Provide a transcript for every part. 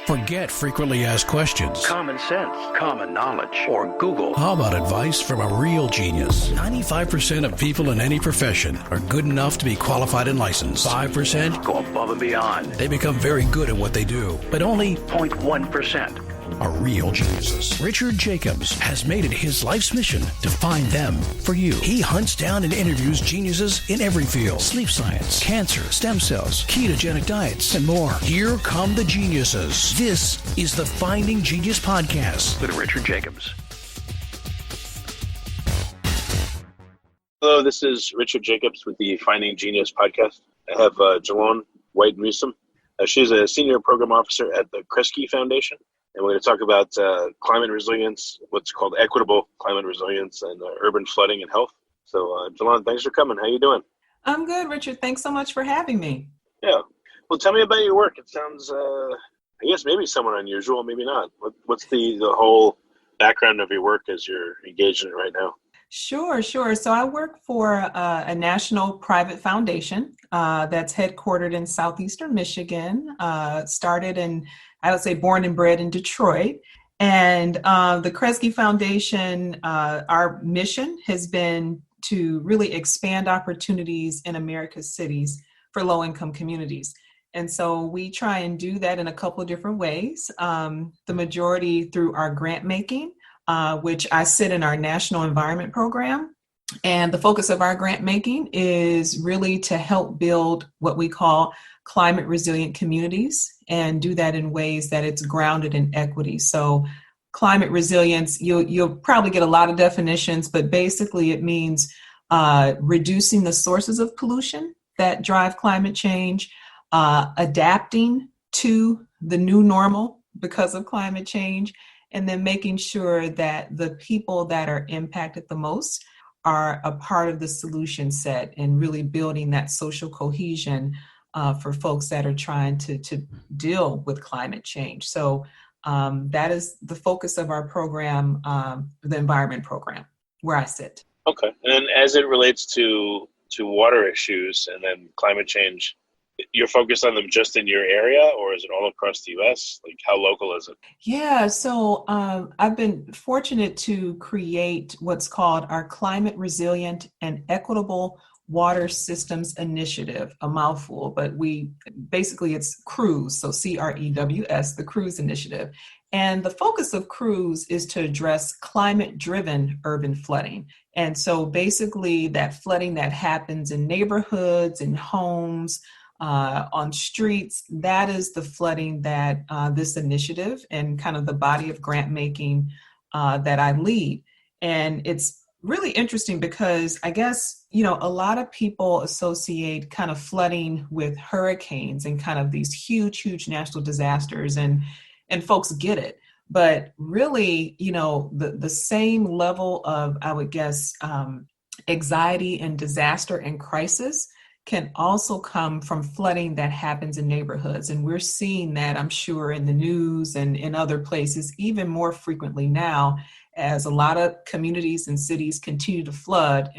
Forget frequently asked questions. Common sense, common knowledge, or Google. How about advice from a real genius? 95% of people in any profession are good enough to be qualified and licensed. 5% go above and beyond. They become very good at what they do, but only 0.1% are real geniuses. Richard Jacobs has made it his life's mission to find them for you. He hunts down and interviews geniuses in every field: sleep science, cancer, stem cells, ketogenic diets, and more. Here come the geniuses. This is the Finding Genius Podcast with Richard Jacobs. Hello, this is Richard Jacobs with the Finding Genius Podcast. I have Jalonne White-Newsome. She's a senior program officer at the Kresge Foundation. And we're going to talk about climate resilience, what's called equitable climate resilience, and urban flooding and health. So, Jalonne, thanks for coming. How you doing? I'm good, Richard. Thanks so much for having me. Yeah. Well, tell me about your work. It sounds, I guess, maybe somewhat unusual, maybe not. What's the whole background of your work as you're engaged in it right now? Sure. So I work for a national private foundation that's headquartered in southeastern Michigan, started in, I would say, born and bred in Detroit. And the Kresge Foundation, our mission has been to really expand opportunities in America's cities for low-income communities. And so we try and do that in a couple of different ways. The majority through our grant making, which I sit in our National Environment Program. And the focus of our grant making is really to help build what we call climate resilient communities, and do that in ways that it's grounded in equity. So climate resilience, you'll probably get a lot of definitions, but basically it means reducing the sources of pollution that drive climate change, adapting to the new normal because of climate change, and then making sure that the people that are impacted the most are a part of the solution set, and really building that social cohesion for folks that are trying to deal with climate change. So that is the focus of our program, the environment program, where I sit. Okay. And then as it relates to water issues and then climate change, you're focused on them just in your area, or is it all across the U.S.? Like, how local is it? Yeah, so I've been fortunate to create what's called our Climate Resilient and Equitable Water Systems Initiative, a mouthful, but it's CREWS, so CREWS, the CREWS Initiative. And the focus of CREWS is to address climate-driven urban flooding. And so basically that flooding that happens in neighborhoods, in homes, on streets, that is the flooding that this initiative and kind of the body of grant making that I lead. And it's really interesting because I guess, a lot of people associate kind of flooding with hurricanes and kind of these huge natural disasters, and folks get it. But really, the same level of, I would guess, anxiety and disaster and crisis can also come from flooding that happens in neighborhoods. And we're seeing that, I'm sure, in the news and in other places even more frequently now, as a lot of communities and cities continue to flood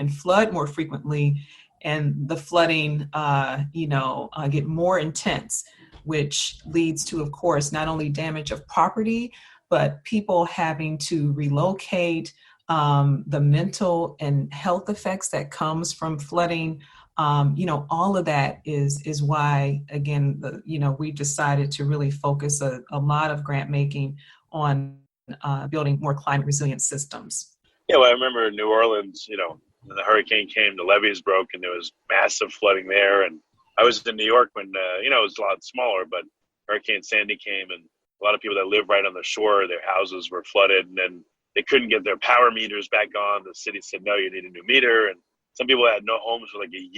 more frequently, and the flooding, get more intense, which leads to, of course, not only damage of property, but people having to relocate, the mental and health effects that comes from flooding. All of that is why, again, we decided to really focus a lot of grant making on building more climate resilient systems. Yeah, well, I remember in New Orleans, when the hurricane came, the levees broke and there was massive flooding there. And I was in New York when, it was a lot smaller, but Hurricane Sandy came, and a lot of people that live right on the shore, their houses were flooded, and then they couldn't get their power meters back on. The city said, no, you need a new meter. And some people had no homes for like a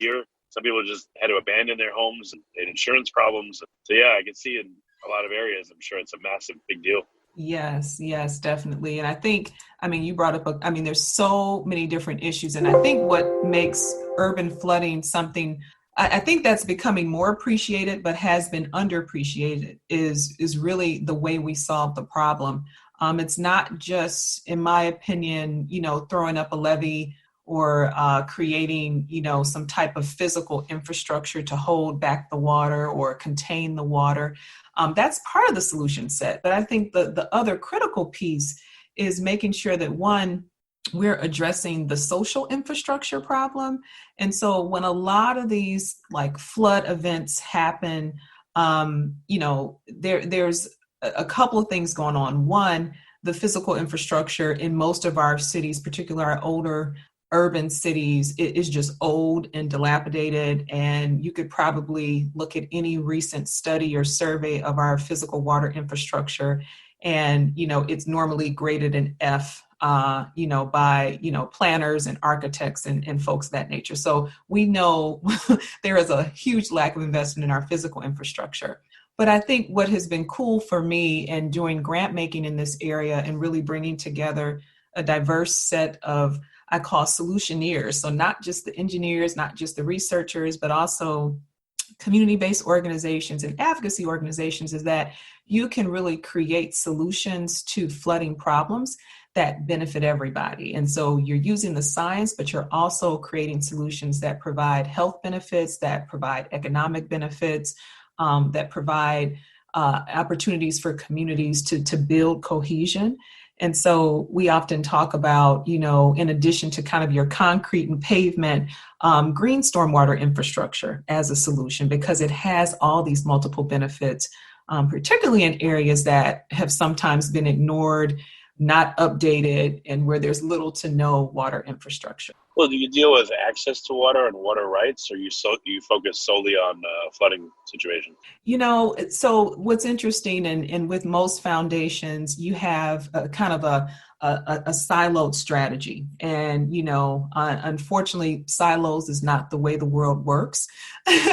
year. Some people just had to abandon their homes, and they had insurance problems. So yeah, I can see in a lot of areas, I'm sure it's a massive, big deal. Yes, definitely. And I think, you brought up, there's so many different issues. And I think what makes urban flooding something, I think that's becoming more appreciated, but has been underappreciated, is really the way we solve the problem. It's not just, in my opinion, throwing up a levee or creating, some type of physical infrastructure to hold back the water or contain the water. That's part of the solution set. But I think the other critical piece is making sure that, one, we're addressing the social infrastructure problem. And so when a lot of these like flood events happen, there's a couple of things going on. One, the physical infrastructure in most of our cities, particularly our older urban cities, it is just old and dilapidated. And you could probably look at any recent study or survey of our physical water infrastructure. And, it's normally graded an F, by, planners and architects and folks of that nature. So we know there is a huge lack of investment in our physical infrastructure. But I think what has been cool for me in doing grant making in this area and really bringing together a diverse set of, I call solutioneers. So not just the engineers, not just the researchers, but also community-based organizations and advocacy organizations, is that you can really create solutions to flooding problems that benefit everybody. And so you're using the science, but you're also creating solutions that provide health benefits, that provide economic benefits, that provide opportunities for communities to build cohesion. And so we often talk about, in addition to kind of your concrete and pavement, green stormwater infrastructure as a solution, because it has all these multiple benefits, particularly in areas that have sometimes been ignored, not updated, and where there's little to no water infrastructure. Well, do you deal with access to water and water rights, or you focus solely on flooding situations? So what's interesting, and with most foundations, you have a kind of a siloed strategy. And, unfortunately, silos is not the way the world works.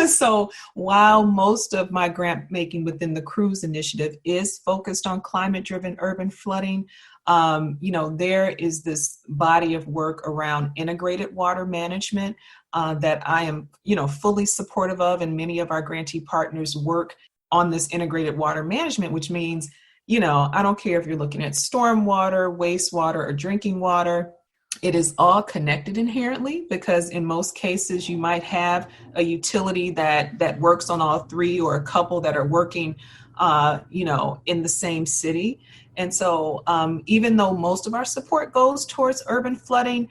So while most of my grant making within the CRUISE initiative is focused on climate-driven urban flooding, there is this body of work around integrated water management that I am, fully supportive of, and many of our grantee partners work on this integrated water management, which means, I don't care if you're looking at stormwater, wastewater, or drinking water. It is all connected inherently, because in most cases you might have a utility that works on all three, or a couple that are working, in the same city. And so even though most of our support goes towards urban flooding,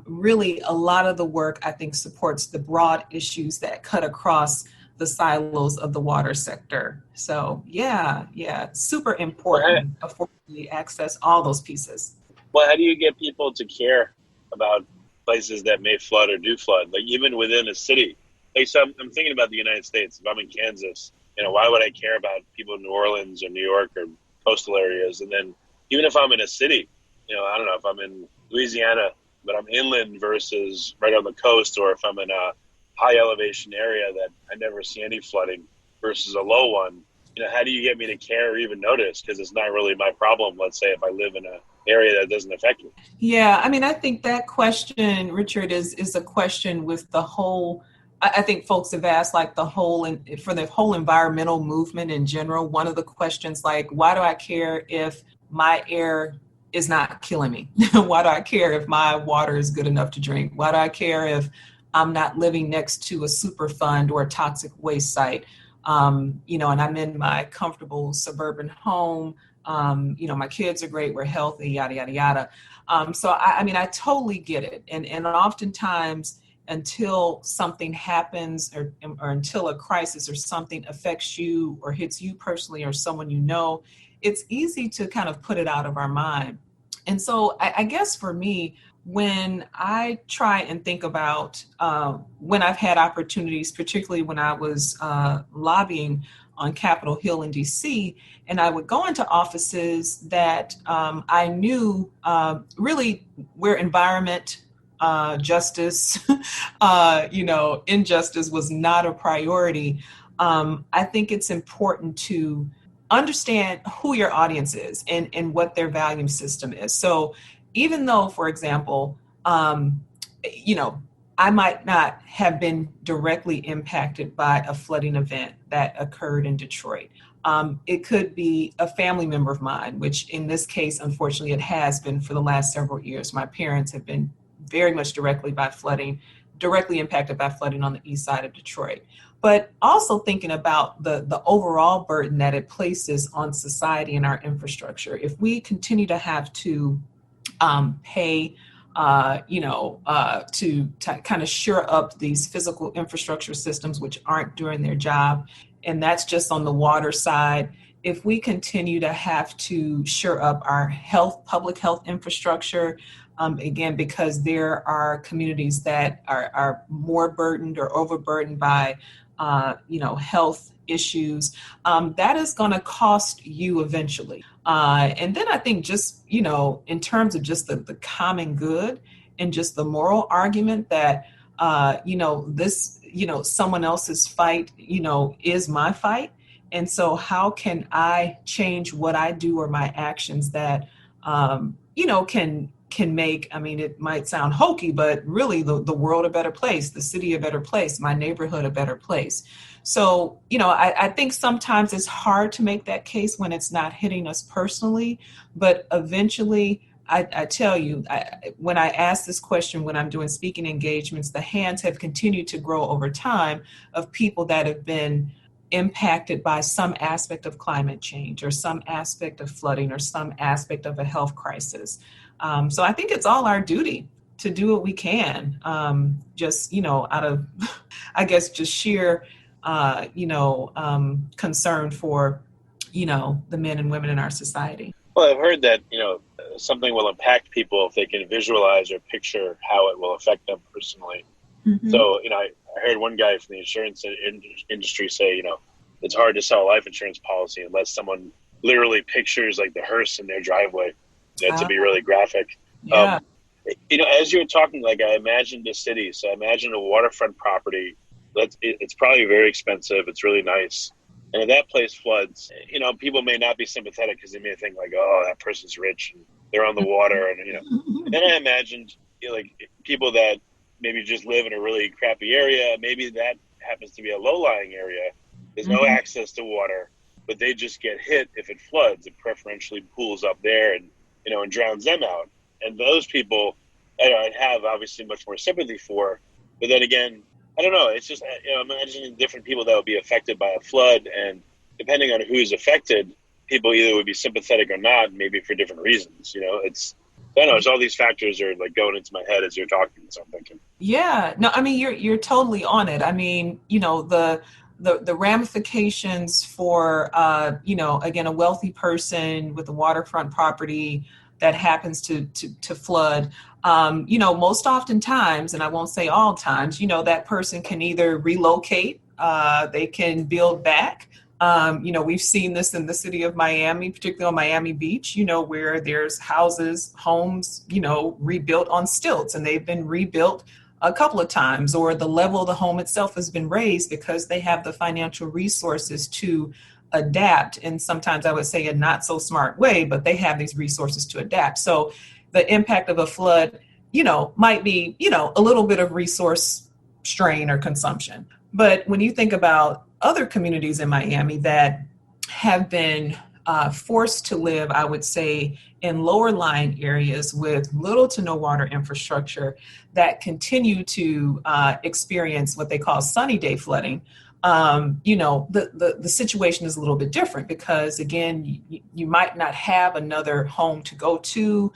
really a lot of the work, I think, supports the broad issues that cut across the silos of the water sector. So yeah, it's super important to affordably access all those pieces. Well, how do you get people to care about places that may flood or do flood, like even within a city? Like, so I'm thinking about the United States. If I'm in Kansas, why would I care about people in New Orleans or New York or coastal areas? And then even if I'm in a city, I don't know if I'm in Louisiana, but I'm inland versus right on the coast, or if I'm in a high elevation area that I never see any flooding versus a low one, how do you get me to care or even notice? Because it's not really my problem. Let's say if I live in an area that doesn't affect me. Yeah, I think that question, Richard, is a question with the whole, I think folks have asked like for the whole environmental movement in general. One of the questions, like, why do I care if my air is not killing me? Why do I care if my water is good enough to drink? Why do I care if I'm not living next to a Superfund or a toxic waste site? And I'm in my comfortable suburban home. My kids are great, we're healthy, yada, yada, yada. So I totally get it. And oftentimes, until something happens or until a crisis or something affects you or hits you personally or someone, it's easy to kind of put it out of our mind. And so I guess for me, when I try and think about when I've had opportunities, particularly when I was lobbying on Capitol Hill in DC, and I would go into offices that I knew really where environment, justice, injustice was not a priority. I think it's important to understand who your audience is and what their value system is. So even though, for example, I might not have been directly impacted by a flooding event that occurred in Detroit. It could be a family member of mine, which in this case, unfortunately, it has been for the last several years. My parents have been very much directly impacted by flooding on the east side of Detroit. But also thinking about the overall burden that it places on society and our infrastructure. If we continue to have to pay, to kind of shore up these physical infrastructure systems which aren't doing their job, and that's just on the water side. If we continue to have to shore up our public health infrastructure, again, because there are communities that are more burdened or overburdened by, health issues, that is going to cost you eventually. And then I think just, in terms of just the common good and just the moral argument that, someone else's fight, is my fight. And so how can I change what I do or my actions that, can make, it might sound hokey, but really the world a better place, the city a better place, my neighborhood a better place. So, I think sometimes it's hard to make that case when it's not hitting us personally, but eventually, I tell you, when I ask this question, when I'm doing speaking engagements, the hands have continued to grow over time of people that have been impacted by some aspect of climate change or some aspect of flooding or some aspect of a health crisis. So I think it's all our duty to do what we can, out of, I guess, just sheer, concern for, the men and women in our society. Well, I've heard that, something will impact people if they can visualize or picture how it will affect them personally. Mm-hmm. So, I heard one guy from the insurance industry say, it's hard to sell a life insurance policy unless someone literally pictures like the hearse in their driveway, to be really graphic. Yeah. As you were talking, like I imagined a city. So I imagine a waterfront property. It's probably very expensive. It's really nice. And if that place floods, people may not be sympathetic because they may think like, oh, that person's rich and they're on the water. And, and then I imagined like people that maybe just live in a really crappy area. Maybe that happens to be a low-lying area. There's no access to water, but they just get hit if it floods. It preferentially pools up there and drowns them out. And those people, I'd have obviously much more sympathy for. But then again, I don't know. It's just, I'm imagining different people that would be affected by a flood. And depending on who's affected, people either would be sympathetic or not, maybe for different reasons. It's all these factors are like going into my head as you're talking. So I'm thinking. Yeah, no, you're totally on it. The ramifications for, again, a wealthy person with a waterfront property that happens to flood, most oftentimes, and I won't say all times, that person can either relocate, they can build back. We've seen this in the city of Miami, particularly on Miami Beach, where there's homes, rebuilt on stilts, and they've been rebuilt a couple of times, or the level of the home itself has been raised because they have the financial resources to adapt. And sometimes I would say a not so smart way, but they have these resources to adapt. So the impact of a flood, might be, a little bit of resource strain or consumption. But when you think about other communities in Miami that have been forced to live, I would say, in lower lying areas with little to no water infrastructure that continue to experience what they call sunny day flooding, the situation is a little bit different because, again, you might not have another home to go to.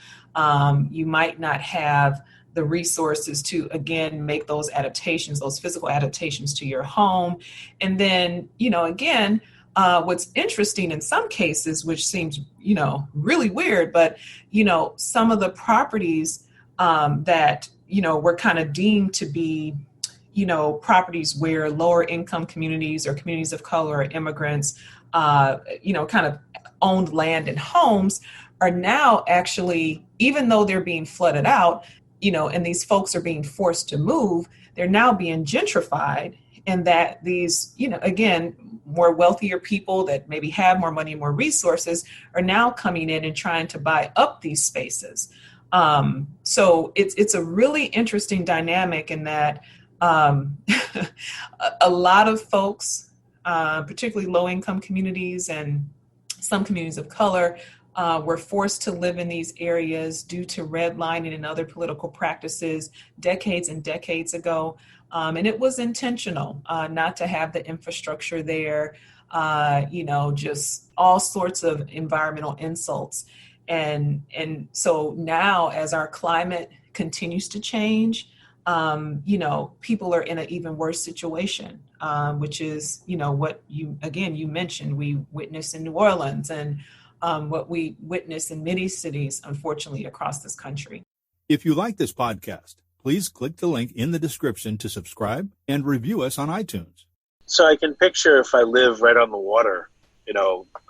You might not have the resources to, again, make those adaptations, those physical adaptations to your home. And then, again, what's interesting in some cases, which seems, really weird, but, some of the properties that, were kind of deemed to be, properties where lower income communities or communities of color or immigrants, kind of owned land and homes are now actually, even though they're being flooded out, and these folks are being forced to move, they're now being gentrified. And that these, again, more wealthier people that maybe have more money and more resources are now coming in and trying to buy up these spaces. So it's a really interesting dynamic in that a lot of folks, particularly low-income communities and some communities of color, were forced to live in these areas due to redlining and other political practices decades and decades ago. And it was intentional not to have the infrastructure there, just all sorts of environmental insults. And so now as our climate continues to change, people are in an even worse situation, which is, what you mentioned, we witnessed in New Orleans and what we witness in many cities, unfortunately, across this country. If you like this podcast, please click the link in the description to subscribe and review us on iTunes. So I can picture if I live right on the water,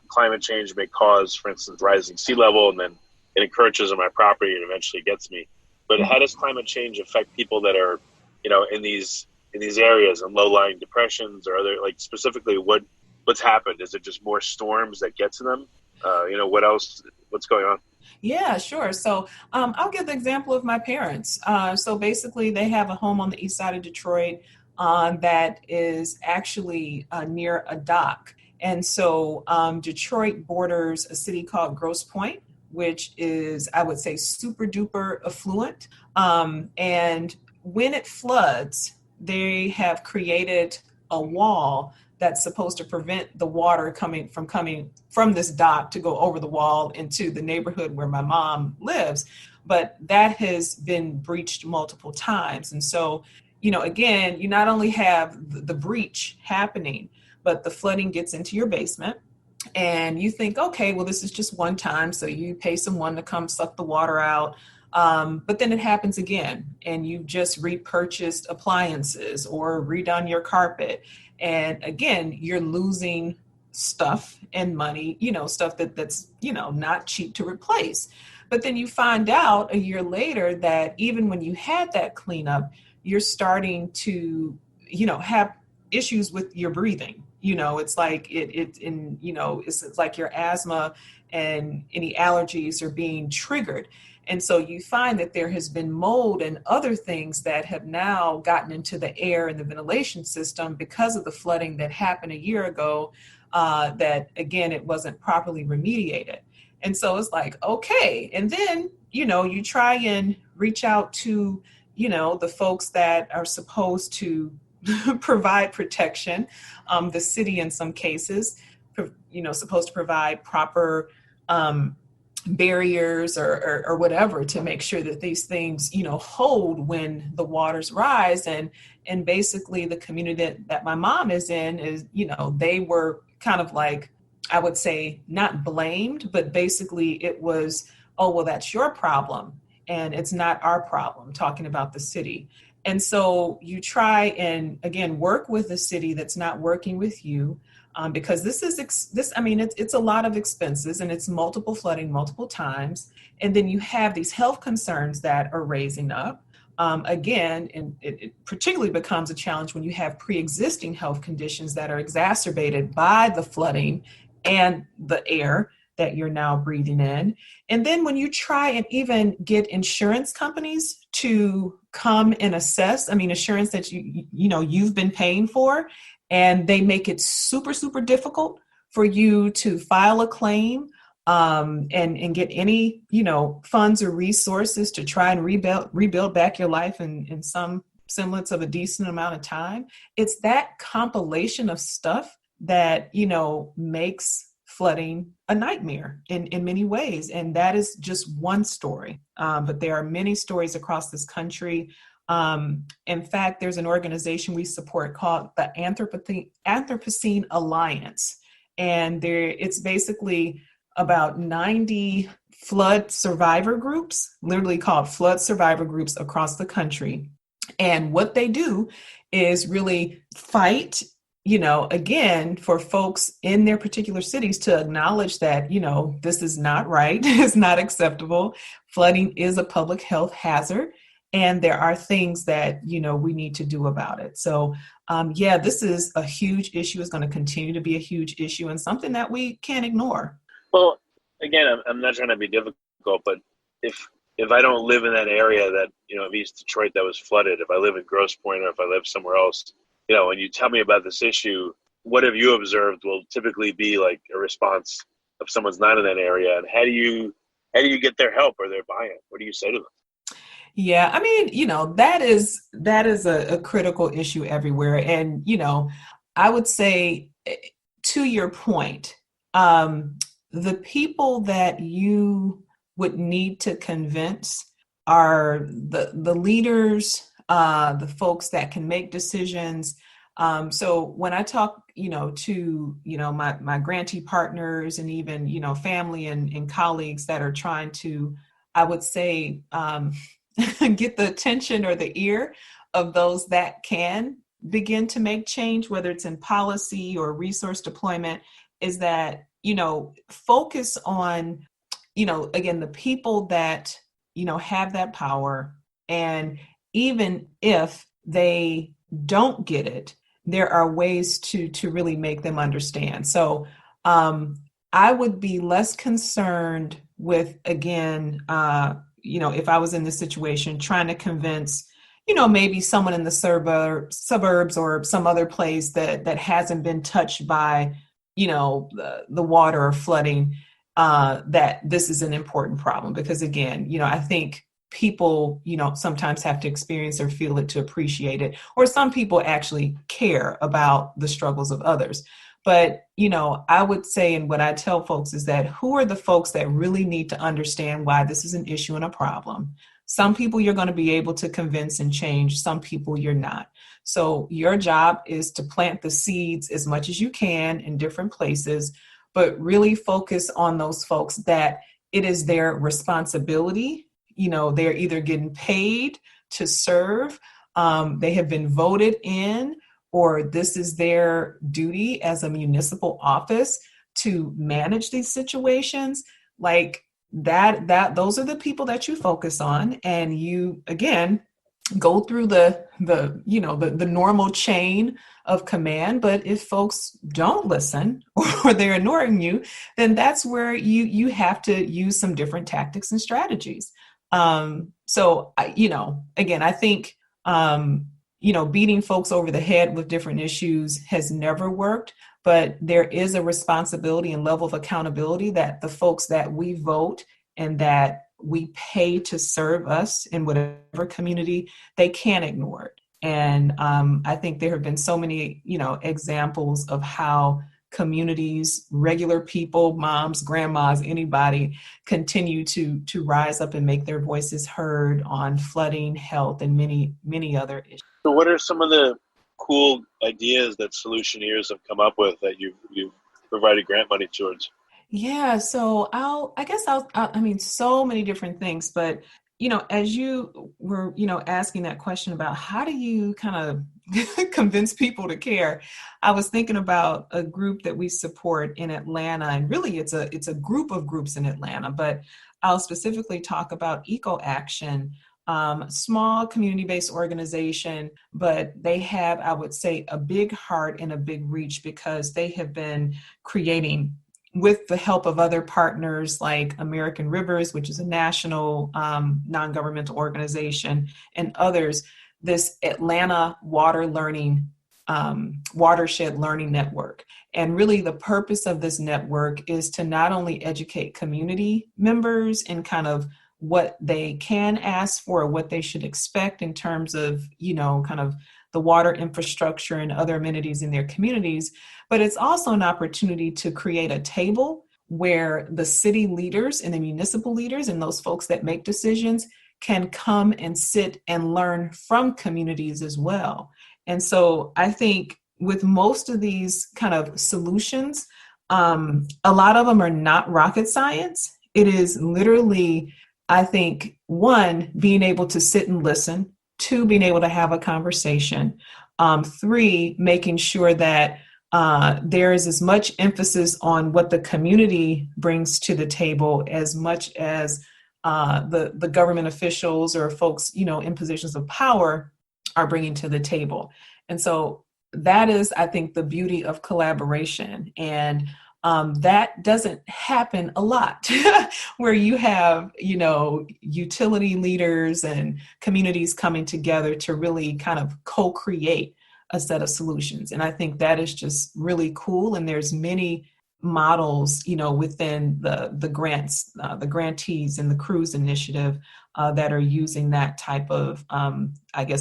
climate change may cause, for instance, rising sea level, and then it encroaches on my property and eventually gets me. But how does climate change affect people that are, in these areas and low-lying depressions or other, like specifically what's happened? Is it just more storms that get to them? What else? What's going on? Yeah, sure. So I'll give the example of my parents. So basically, they have a home on the east side of Detroit that is actually near a dock. And so Detroit borders a city called Grosse Pointe, which is, I would say, super duper affluent. And when it floods, they have created a wall that's supposed to prevent the water coming from this dock to go over the wall into the neighborhood where my mom lives. But that has been breached multiple times. And so, again, you not only have the breach happening, but the flooding gets into your basement. And you think, okay, well, this is just one time. So you pay someone to come suck the water out. But then it happens again, and you've just repurchased appliances or redone your carpet. And again, you're losing stuff and money, stuff that's, not cheap to replace. But then you find out a year later that even when you had that cleanup, you're starting to, have issues with your breathing. It's like it's like your asthma and any allergies are being triggered. And so you find that there has been mold and other things that have now gotten into the air and the ventilation system because of the flooding that happened a year ago, that, again, it wasn't properly remediated. And so it's like, okay. And then, you try and reach out to, the folks that are supposed to provide protection, the city in some cases, supposed to provide proper barriers or whatever to make sure that these things, hold when the waters rise. And basically the community that my mom is in is, they were kind of like, I would say, not blamed, but basically it was, oh, well, that's your problem. And it's not our problem, talking about the city. And so you try and, again, work with a city that's not working with you, because this is it's a lot of expenses, and it's multiple flooding multiple times. And then you have these health concerns that are raising up. Again, and it particularly becomes a challenge when you have pre-existing health conditions that are exacerbated by the flooding and the air that you're now breathing in. And then when you try and even get insurance companies to come and assess, insurance that you've been paying for, and they make it super, super difficult for you to file a claim and get any, funds or resources to try and rebuild back your life in some semblance of a decent amount of time. It's that compilation of stuff that, makes flooding a nightmare in many ways. And that is just one story. But there are many stories across this country. In fact, there's an organization we support called the Anthropocene Alliance. And it's basically about 90 flood survivor groups, literally called flood survivor groups across the country. And what they do is really fight, again, for folks in their particular cities to acknowledge that, this is not right. It's not acceptable. Flooding is a public health hazard. And there are things that, we need to do about it. So, this is a huge issue. It's going to continue to be a huge issue and something that we can't ignore. Well, again, I'm not trying to be difficult, but if I don't live in that area that, of East Detroit that was flooded, if I live in Grosse Pointe or if I live somewhere else, and you tell me about this issue, what have you observed will typically be like a response if someone's not in that area? And how do you get their help or their buy-in? What do you say to them? Yeah, I mean, that is a critical issue everywhere. And, I would say, to your point, the people that you would need to convince are the leaders, the folks that can make decisions. So when I talk, to, my grantee partners and even, family and colleagues that are trying to, I would say, get the attention or the ear of those that can begin to make change, whether it's in policy or resource deployment, is that, focus on, again, the people that, have that power. And even if they don't get it, there are ways to really make them understand. So I would be less concerned with, again, if I was in this situation, trying to convince, maybe someone in the suburbs or some other place that hasn't been touched by, the water or flooding, that this is an important problem. Because again, I think people, sometimes have to experience or feel it to appreciate it, or some people actually care about the struggles of others. But, I would say, and what I tell folks is that who are the folks that really need to understand why this is an issue and a problem? Some people you're going to be able to convince and change. Some people you're not. So your job is to plant the seeds as much as you can in different places, but really focus on those folks that it is their responsibility. They're either getting paid to serve, they have been voted in, or this is their duty as a municipal office to manage these situations. Like those are the people that you focus on, and you, again, go through the normal chain of command. But if folks don't listen or they're ignoring you, then that's where you have to use some different tactics and strategies. So, again, I think, beating folks over the head with different issues has never worked, but there is a responsibility and level of accountability that the folks that we vote and that we pay to serve us in whatever community, they can't ignore it. And I think there have been so many, examples of how communities, regular people, moms, grandmas, anybody, continue to rise up and make their voices heard on flooding, health, and many, many other issues. So what are some of the cool ideas that solutioneers have come up with that you've provided grant money towards? Yeah, so I mean, so many different things, but, as you were, asking that question about how do you kind of convince people to care, I was thinking about a group that we support in Atlanta, and really it's a group of groups in Atlanta, but I'll specifically talk about Eco Action. Small community-based organization, but they have, I would say, a big heart and a big reach because they have been creating, with the help of other partners like American Rivers, which is a national non-governmental organization, and others, this Atlanta watershed learning network. And really the purpose of this network is to not only educate community members in kind of what they can ask for or what they should expect in terms of, kind of the water infrastructure and other amenities in their communities, but it's also an opportunity to create a table where the city leaders and the municipal leaders and those folks that make decisions can come and sit and learn from communities as well. And so I think with most of these kind of solutions, a lot of them are not rocket science. It is literally, I think, one, being able to sit and listen, two, being able to have a conversation, three, making sure that there is as much emphasis on what the community brings to the table as much as the government officials or folks, in positions of power are bringing to the table. And so that is, I think, the beauty of collaboration. And that doesn't happen a lot where you have, utility leaders and communities coming together to really kind of co-create a set of solutions. And I think that is just really cool. And there's many models, within the grants, the grantees and the Cruise initiative that are using that type of,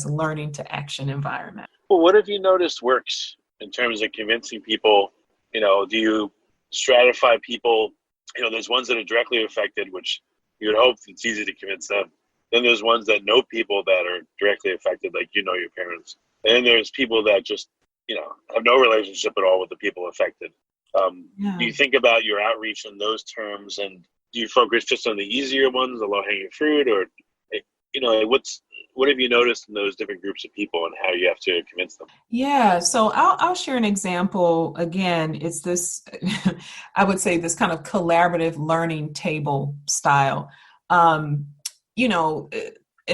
learning to action environment. Well, what have you noticed works in terms of convincing people? Do you stratify people? There's ones that are directly affected, which you would hope it's easy to convince them. Then there's ones that know people that are directly affected, like your parents. And then there's people that just, have no relationship at all with the people affected. Do you think about your outreach in those terms, and do you focus just on the easier ones, the low-hanging fruit, or what have you noticed in those different groups of people and how you have to convince them? Yeah, so I'll share an example. Again, it's this, I would say this kind of collaborative learning table style. An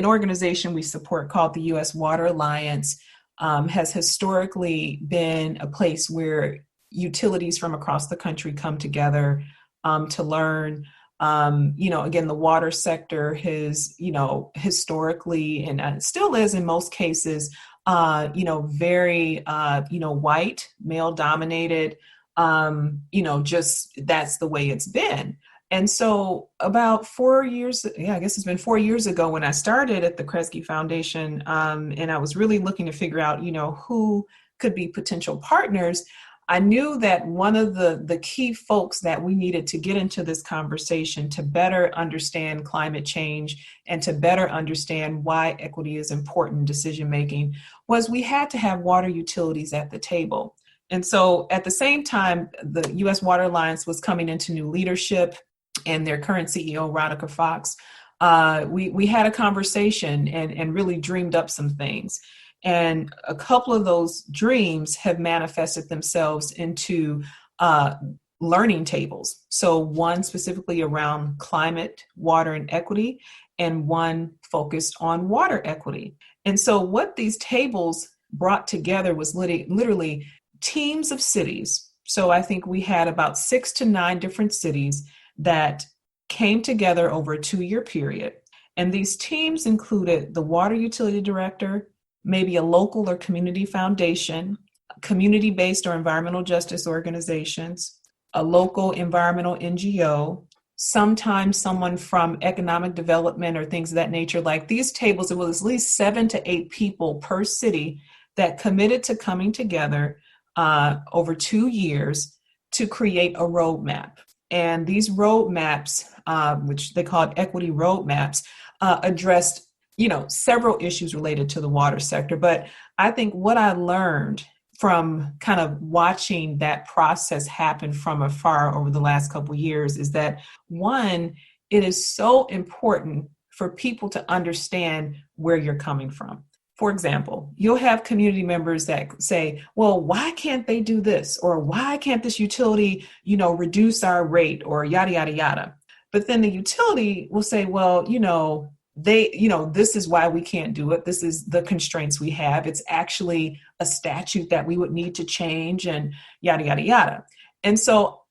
organization we support called the U.S. Water Alliance has historically been a place where utilities from across the country come together to learn. Again, the water sector has, historically, and still is in most cases, very, white, male dominated, just that's the way it's been. And so about 4 years, I guess it's been 4 years ago when I started at the Kresge Foundation, and I was really looking to figure out, who could be potential partners. I knew that one of the key folks that we needed to get into this conversation to better understand climate change and to better understand why equity is important in decision-making was we had to have water utilities at the table. And so at the same time, the U.S. Water Alliance was coming into new leadership, and their current CEO, Radhika Fox, we had a conversation and really dreamed up some things. And a couple of those dreams have manifested themselves into learning tables. So one specifically around climate, water, and equity, and one focused on water equity. And so what these tables brought together was literally teams of cities. So I think we had about 6 to 9 different cities that came together over a 2-year period. And these teams included the water utility director, maybe a local or community foundation, community-based or environmental justice organizations, a local environmental NGO, sometimes someone from economic development or things of that nature. Like these tables, it was at least 7 to 8 people per city that committed to coming together over 2 years to create a roadmap. And these roadmaps, which they called equity roadmaps, addressed several issues related to the water sector. But I think what I learned from kind of watching that process happen from afar over the last couple of years is that, one, it is so important for people to understand where you're coming from. For example, you'll have community members that say, well, why can't they do this? Or why can't this utility, reduce our rate, or yada, yada, yada. But then the utility will say, well, this is why we can't do it. This is the constraints we have. It's actually a statute that we would need to change, and yada, yada, yada. And so,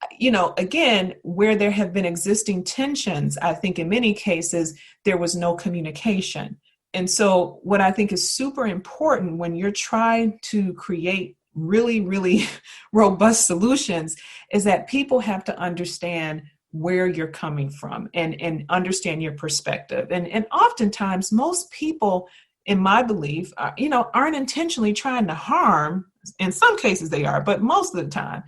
again, where there have been existing tensions, I think in many cases, there was no communication. And so what I think is super important when you're trying to create really, really robust solutions is that people have to understand where you're coming from and understand your perspective. And oftentimes, most people, in my belief, aren't intentionally trying to harm. In some cases they are, but most of the time,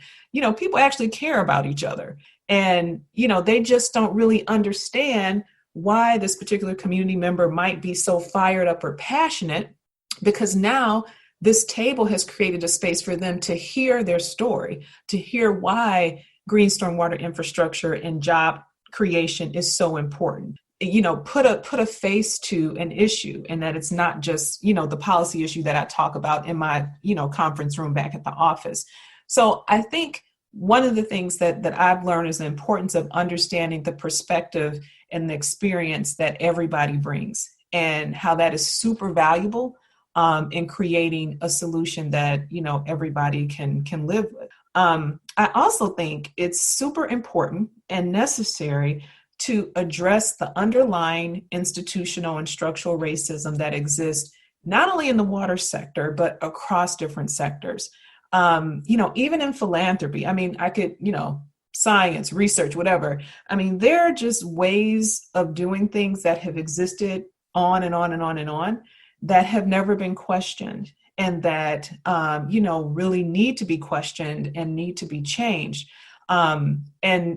people actually care about each other. And, they just don't really understand why this particular community member might be so fired up or passionate, because now this table has created a space for them to hear their story, to hear why green stormwater infrastructure and job creation is so important. Put a face to an issue, and that it's not just, the policy issue that I talk about in my, conference room back at the office. So I think one of the things that I've learned is the importance of understanding the perspective and the experience that everybody brings, and how that is super valuable in creating a solution that, everybody can live with. I also think it's super important and necessary to address the underlying institutional and structural racism that exists not only in the water sector, but across different sectors. Even in philanthropy. I mean, I could, science, research, whatever. I mean, there are just ways of doing things that have existed on and on and on and on that have never been questioned, and that, really need to be questioned and need to be changed. And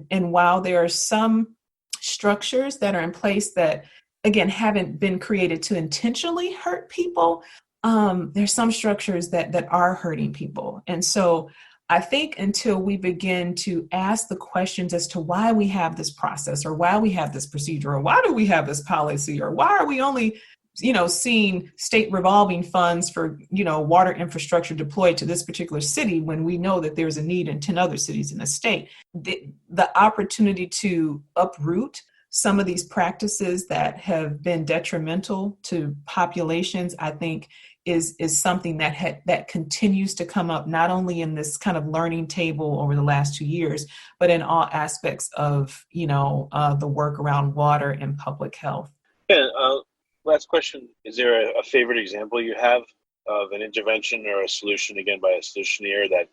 while there are some structures that are in place that, again, haven't been created to intentionally hurt people, there's some structures that are hurting people. And so I think until we begin to ask the questions as to why we have this process, or why we have this procedure, or why do we have this policy, or why are we only seeing state revolving funds for, water infrastructure deployed to this particular city when we know that there's a need in 10 other cities in the state. The opportunity to uproot some of these practices that have been detrimental to populations, I think, is something that continues to come up, not only in this kind of learning table over the last 2 years, but in all aspects of, the work around water and public health. Yeah. Last question. Is there a favorite example you have of an intervention or a solution, again, by a solutioneer that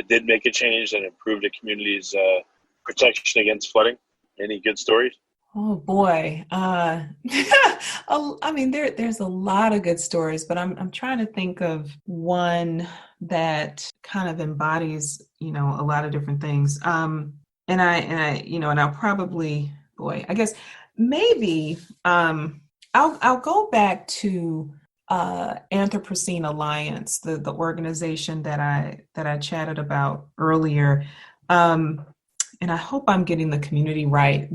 did make a change and improved a community's protection against flooding? Any good stories? Oh boy. I mean, there's a lot of good stories, but I'm trying to think of one that kind of embodies, a lot of different things. And I'll probably, I guess maybe, I'll go back to Anthropocene Alliance, the organization that I chatted about earlier. And I hope I'm getting the community right.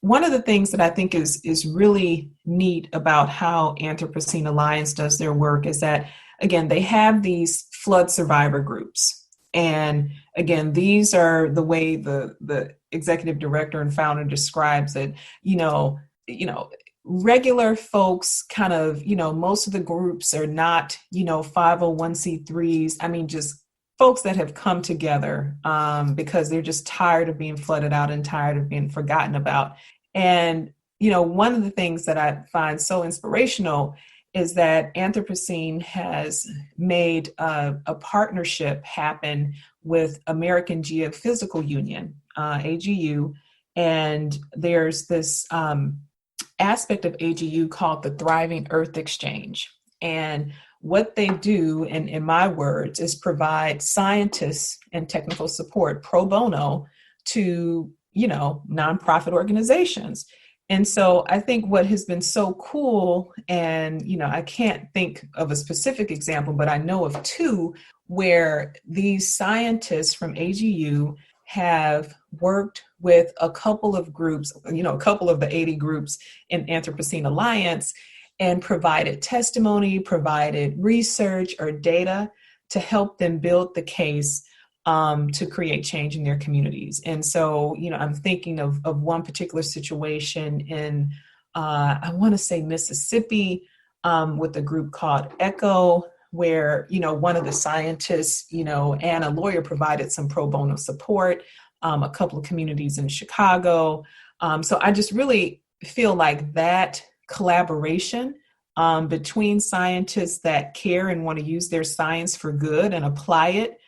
One of the things that I think is really neat about how Anthropocene Alliance does their work is that, again, they have these flood survivor groups. And again, these are the way the executive director and founder describes it, regular folks kind of, most of the groups are not, 501c3s. I mean, just folks that have come together because they're just tired of being flooded out and tired of being forgotten about. And, one of the things that I find so inspirational is that Anthropocene has made a partnership happen with American Geophysical Union, AGU. And there's this aspect of AGU called the Thriving Earth Exchange. And what they do, in my words, is provide scientists and technical support pro bono to, nonprofit organizations. And so I think what has been so cool, and, I can't think of a specific example, but I know of two where these scientists from AGU have worked with a couple of groups, a couple of the 80 groups in Anthropocene Alliance, and provided testimony, provided research or data to help them build the case to create change in their communities. And so, I'm thinking of one particular situation in, I want to say Mississippi, with a group called ECHO, where, one of the scientists, and a lawyer provided some pro bono support, a couple of communities in Chicago. So I just really feel like that collaboration between scientists that care and want to use their science for good and apply it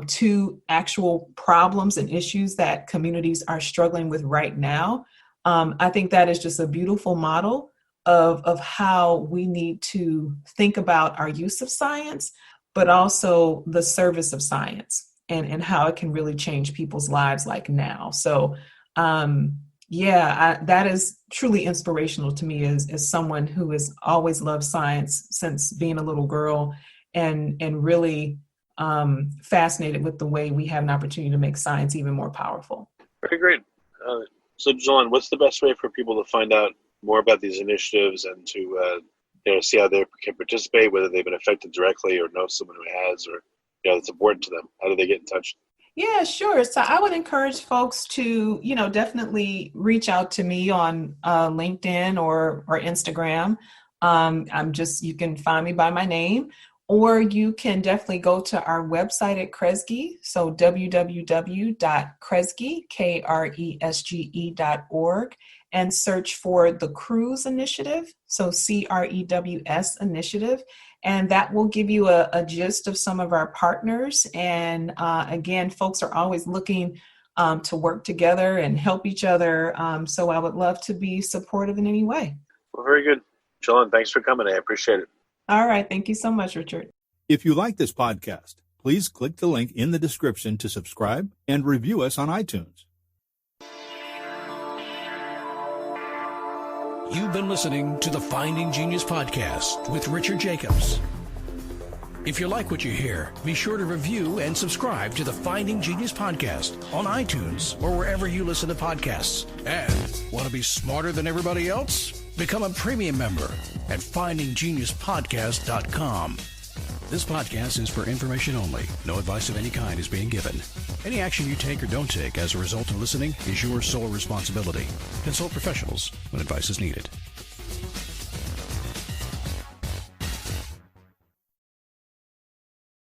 to actual problems and issues that communities are struggling with right now. I think that is just a beautiful model of how we need to think about our use of science, but also the service of science and how it can really change people's lives like now. So that is truly inspirational to me as someone who has always loved science since being a little girl, and really fascinated with the way we have an opportunity to make science even more powerful. Very great. So Jalonne, what's the best way for people to find out more about these initiatives and to see how they can participate, whether they've been affected directly or know someone who has, or it's important to them? How do they get in touch? Yeah, sure. So I would encourage folks to, definitely reach out to me on LinkedIn or Instagram. You can find me by my name, or you can definitely go to our website at Kresge. So www.kresge, Kresge.org, and search for the CREWS initiative. So CREWS initiative. And that will give you a gist of some of our partners. And again, folks are always looking to work together and help each other. So I would love to be supportive in any way. Well, very good. Jalonne, thanks for coming. I appreciate it. All right. Thank you so much, Richard. If you like this podcast, please click the link in the description to subscribe and review us on iTunes. You've been listening to the Finding Genius podcast with Richard Jacobs. If you like what you hear, be sure to review and subscribe to the Finding Genius podcast on iTunes or wherever you listen to podcasts. And want to be smarter than everybody else? Become a premium member at findinggeniuspodcast.com. This podcast is for information only. No advice of any kind is being given. Any action you take or don't take as a result of listening is your sole responsibility. Consult professionals when advice is needed.